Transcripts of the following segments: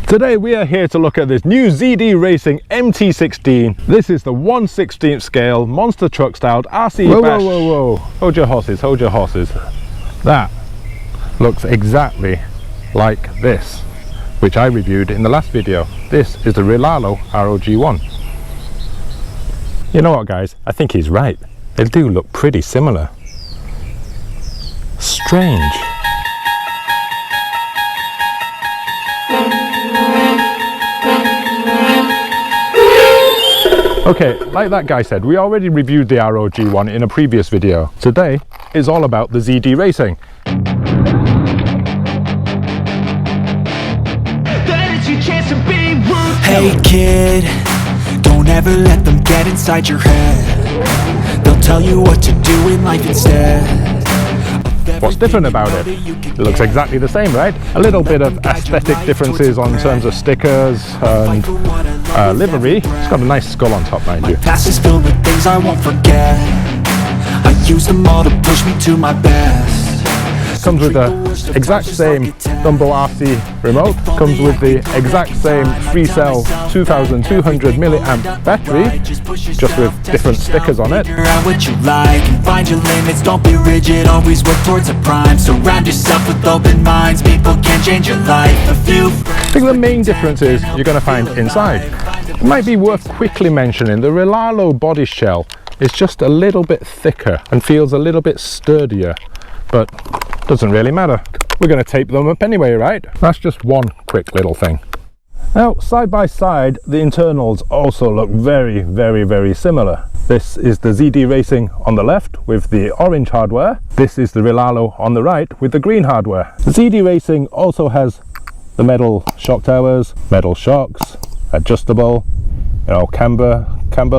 Today we are here to look at this new ZD Racing MT16. This is the 1/16 scale monster truck styled RC bash. Whoa. Hold your horses, hold your horses. That looks exactly like this, which I reviewed in the last video. This is the Rlaarlo ROG1. You know what guys, I think he's right. They do look pretty similar. Strange. Okay, like that guy said, we already reviewed the ROG1 in a previous video. Today is all about the ZD Racing. Hey kid, don't ever let them get inside your head. They'll tell you what to do in life instead. What's different about it? It looks exactly the same, right? A little bit of aesthetic differences on terms of stickers and livery. It's got a nice skull on top, mind you. Past is filled with things I won't forget. I use them all to push me to my best. Comes with the exact same Dumbo RC remote, comes with the exact same free cell 2200 milliamp battery, just with different stickers on it. What you like and find your limits, don't be rigid, always work towards a prime. Surround yourself with open minds, people can change your life. I think the main difference is you're going to find inside. It might be worth quickly mentioning the Rlaarlo body shell is just a little bit thicker and feels a little bit sturdier, but doesn't really matter. We're going to tape them up anyway, right? That's just one quick little thing. Now, side by side, the internals also look very similar. This is the ZD Racing on the left with the orange hardware. This is the Rlaarlo on the right with the green hardware. The ZD Racing also has the metal shock towers, metal shocks, adjustable, you know, camber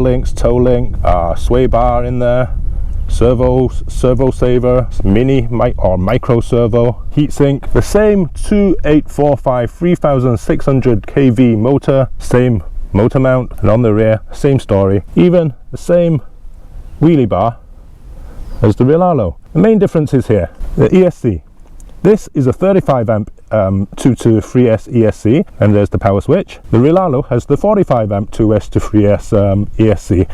links, toe link, sway bar in there, servo saver, mini or micro servo, heatsink, the same 2845 3600 kV motor, same motor mount, and on the rear same story, even the same wheelie bar as the Rlaarlo. The main difference is here, the ESC. This is a 35 amp 2-to-3S ESC, and there's the power switch. The Rlaarlo has the 45 amp 2S to 3S ESC,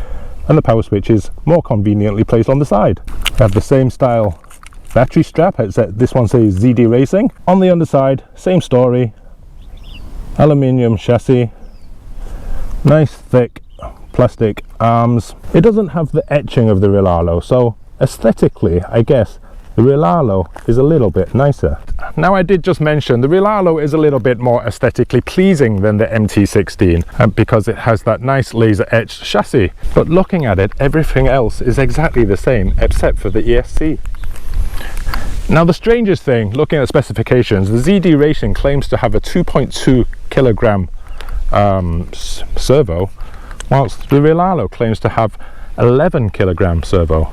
and the power switch is more conveniently placed on the side. I have the same style battery strap, except this one says ZD Racing. On the underside, same story, aluminium chassis, nice thick plastic arms. It doesn't have the etching of the Rlaarlo, so aesthetically I guess the Rlaarlo is a little bit nicer. Now, I did just mention the Rlaarlo is a little bit more aesthetically pleasing than the MT16 because it has that nice laser etched chassis. But looking at it, everything else is exactly the same except for the ESC. Now, the strangest thing, looking at specifications, the ZD Racing claims to have a 2.2 kilogram servo, whilst the Rlaarlo claims to have 11 kilogram servo.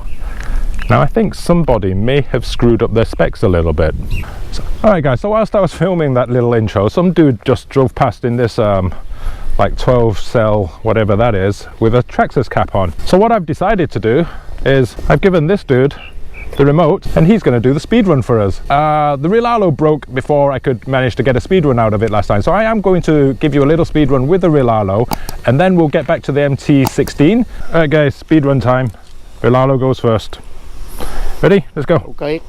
Now, I think somebody may have screwed up their specs a little bit. Alright guys, so whilst I was filming that little intro, some dude just drove past in this like 12 cell whatever that is with a Traxxas cap on. So what I've decided to do is I've given this dude the remote and he's going to do the speedrun for us. The Rlaarlo broke before I could manage to get a speedrun out of it last time, so I am going to give you a little speedrun with the Rlaarlo and then we'll get back to the MT16. Alright guys, speedrun time. Rlaarlo goes first. Ready? Let's go. Okay.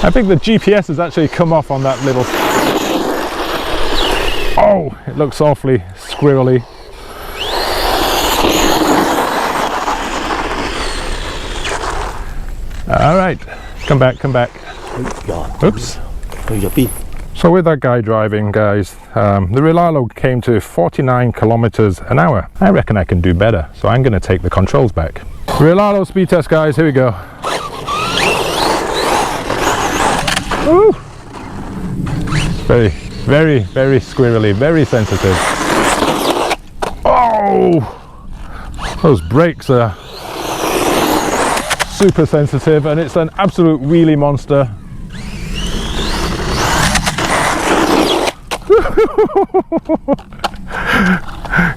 I think the GPS has actually come off on that little... Oh, it looks awfully squirrely. All right, come back. Oops. So with that guy driving, guys, the Rlaarlo came to 49 kilometers an hour. I reckon I can do better, so I'm going to take the controls back. Rlaarlo speed test, guys. Here we go. Ooh. Very squirrely, very sensitive. Oh, those brakes are super sensitive and it's an absolute wheelie monster.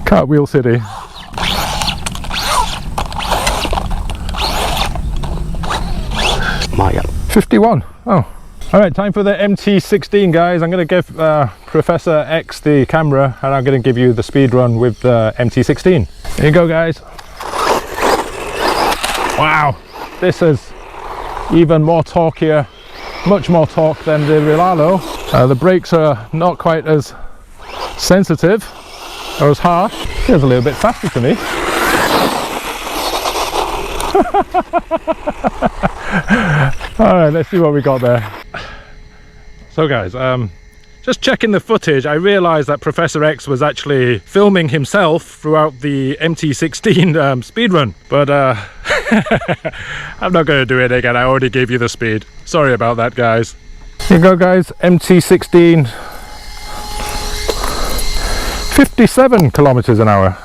Cartwheel City. My God. 51. Oh. All right, time for the MT16, guys. I'm going to give Professor X the camera, and I'm going to give you the speed run with the MT16. Here you go, guys. Wow, this is even more torquier, much more torque than the Rlaarlo. The brakes are not quite as sensitive or as harsh. Feels a little bit faster to me. All right, let's see what we got there. So guys, just checking the footage, I realized that Professor X was actually filming himself throughout the MT16 speedrun, but I'm not going to do it again. I already gave you the speed. Sorry about that, guys. Here you go, guys. MT16, 57 kilometers an hour.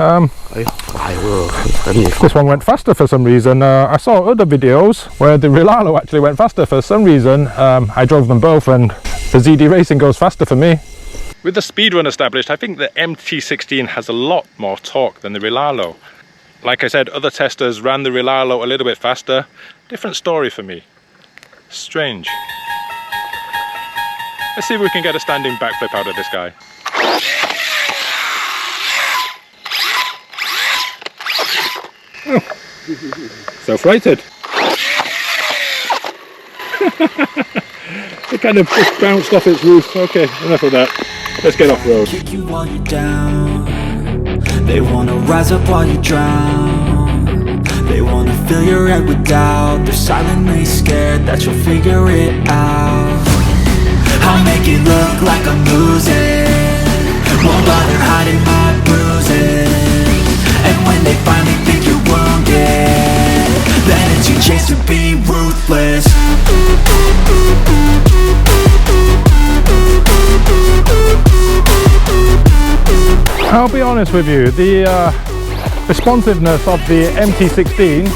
This one went faster for some reason. I saw other videos where the Rlaarlo actually went faster for some reason. I drove them both and the ZD Racing goes faster for me. With the speedrun established, I think the MT16 has a lot more torque than the Rlaarlo. Like I said, other testers ran the Rlaarlo a little bit faster. Different story for me. Strange. Let's see if we can get a standing backflip out of this guy. Oh. Self-rated. It kind of just bounced off its roof. Okay, enough of that. Let's get off road. Kick you while you're down. They wanna rise up while you drown. They wanna fill your head with doubt. They're silently scared that you'll figure it out. I'll make it look like I'm losing. Won't bother hiding my bruises. And when they finally think you're wounded, then it's your chance to be ruthless. I'll be honest with you, the responsiveness of the MT16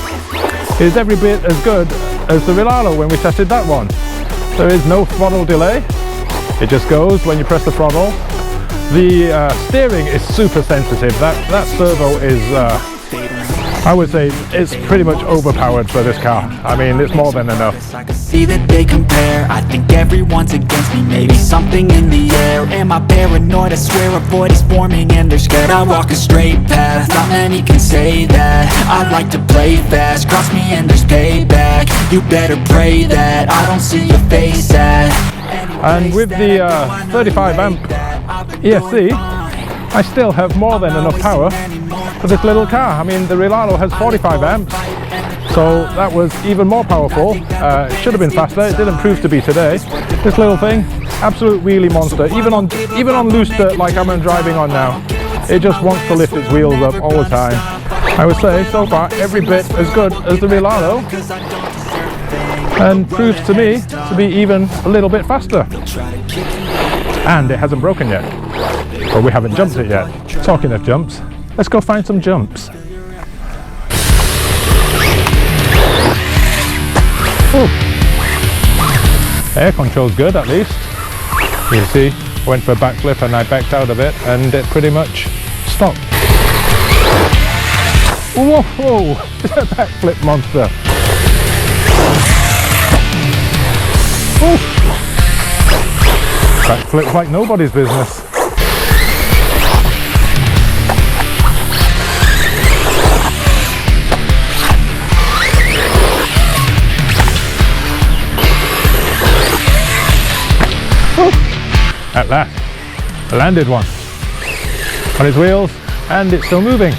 is every bit as good as the Rlaarlo when we tested that one. There is no throttle delay, it just goes when you press the throttle. The steering is super sensitive. That servo is, I would say, it's pretty much overpowered for this car. I mean, it's more than enough. I can see that they compare. I think everyone's against me. Maybe something in the air. Am I paranoid? I swear a void is forming and they're scared. I walk a straight path. Not many can say that. I like to play fast. Cross me and there's payback. You better pray that I don't see your face at. And with the 35 amp ESC, I still have more than enough power for this little car. I mean, the Rlaarlo has 45 amps, so that was even more powerful. It should have been faster. It didn't prove to be today. This little thing, absolute wheelie monster. Even on loose dirt like I'm driving on now, it just wants to lift its wheels up all the time. I would say so far every bit as good as the Rlaarlo, and proves to me to be even a little bit faster. And it hasn't broken yet. But we haven't jumped it yet. Talking of jumps, let's go find some jumps. Ooh. Air control's good at least. You see, went for a backflip and I backed out of it and it pretty much stopped. Whoa, whoa, it's a backflip monster. Ooh. Backflips like nobody's business. At last, I landed one on its wheels and it's still moving.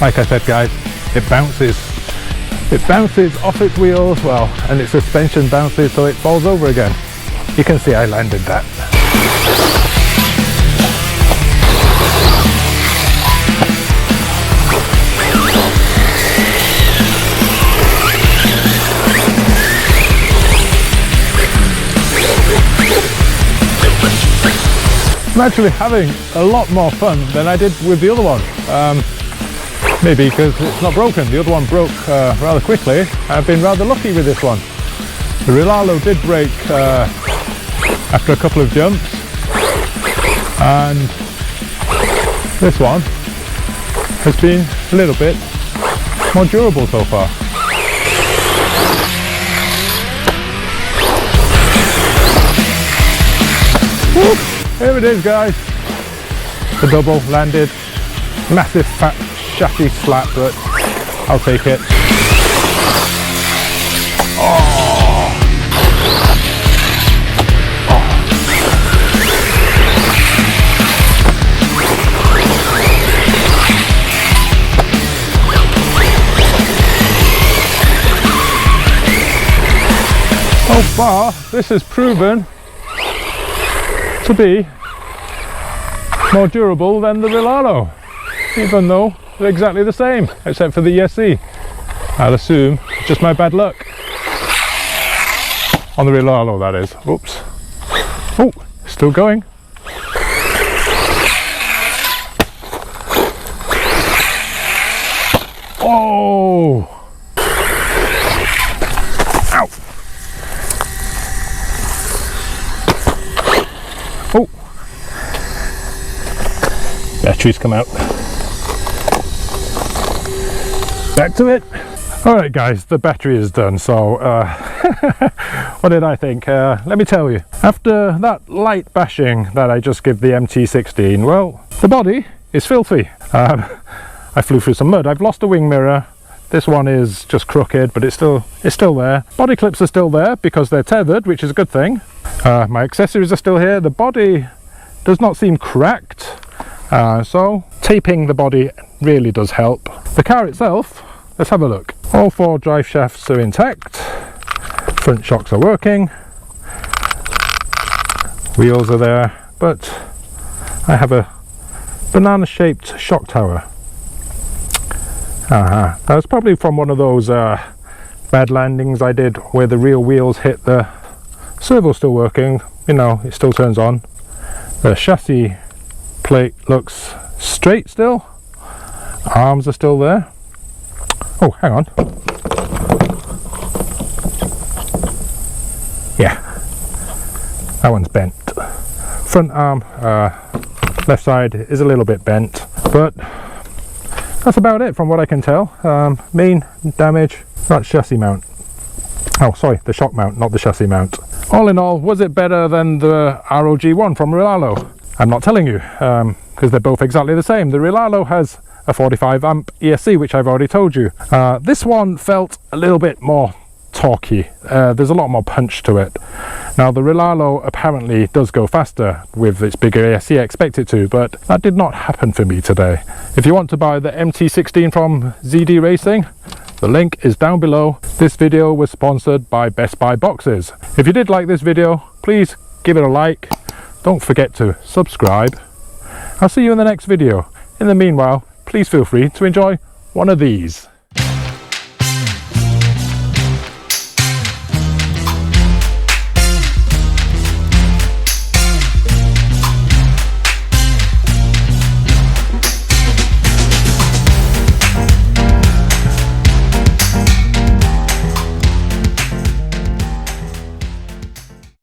like I said guys, it bounces off its wheels, well, and its suspension bounces so it falls over again. You can see I landed that. I'm actually having a lot more fun than I did with the other one. Maybe because it's not broken. The other one broke rather quickly. I've been rather lucky with this one. The Rlaarlo did break after a couple of jumps, and this one has been a little bit more durable so far. Woo! Here it is guys, the double landed, massive fat chassis slap, but I'll take it. Oh. So far this has proven to be more durable than the Rlaarlo, even though they're exactly the same except for the ESC. I'll assume it's just my bad luck on the Rlaarlo, that is. Oops. Oh, still going. Oh, ow. Oh, batteries come out. Back to it. All right guys, the battery is done, so what did I think? Let me tell you, after that light bashing that I just gave the MT16, well, the body is filthy. I flew through some mud. I've lost a wing mirror. This one is just crooked, but it's still there. Body clips are still there because they're tethered, which is a good thing. My accessories are still here. The body does not seem cracked, so taping the body really does help. The car itself, let's have a look. All four drive shafts are intact. Front shocks are working. Wheels are there, but I have a banana-shaped shock tower. That's probably from one of those bad landings I did where the rear wheels hit the servo's still working, you know, it still turns on. The chassis plate looks straight still. Arms are still there. Oh, hang on. Yeah, that one's bent. Front arm, left side is a little bit bent, but that's about it from what I can tell. Main damage, that chassis mount. Oh, sorry, the shock mount, not the chassis mount. All in all, was it better than the ROG1 from Rlaarlo? I'm not telling you, because they're both exactly the same. The Rlaarlo has a 45 amp ESC, which I've already told you. This one felt a little bit more torquey. There's a lot more punch to it. Now the Rlaarlo apparently does go faster with its bigger ESC, I expect it to, but that did not happen for me today. If you want to buy the MT16 from ZD Racing, the link is down below. This video was sponsored by Best Buy Boxes. If you did like this video, please give it a like. Don't forget to subscribe. I'll see you in the next video. In the meanwhile, please feel free to enjoy one of these.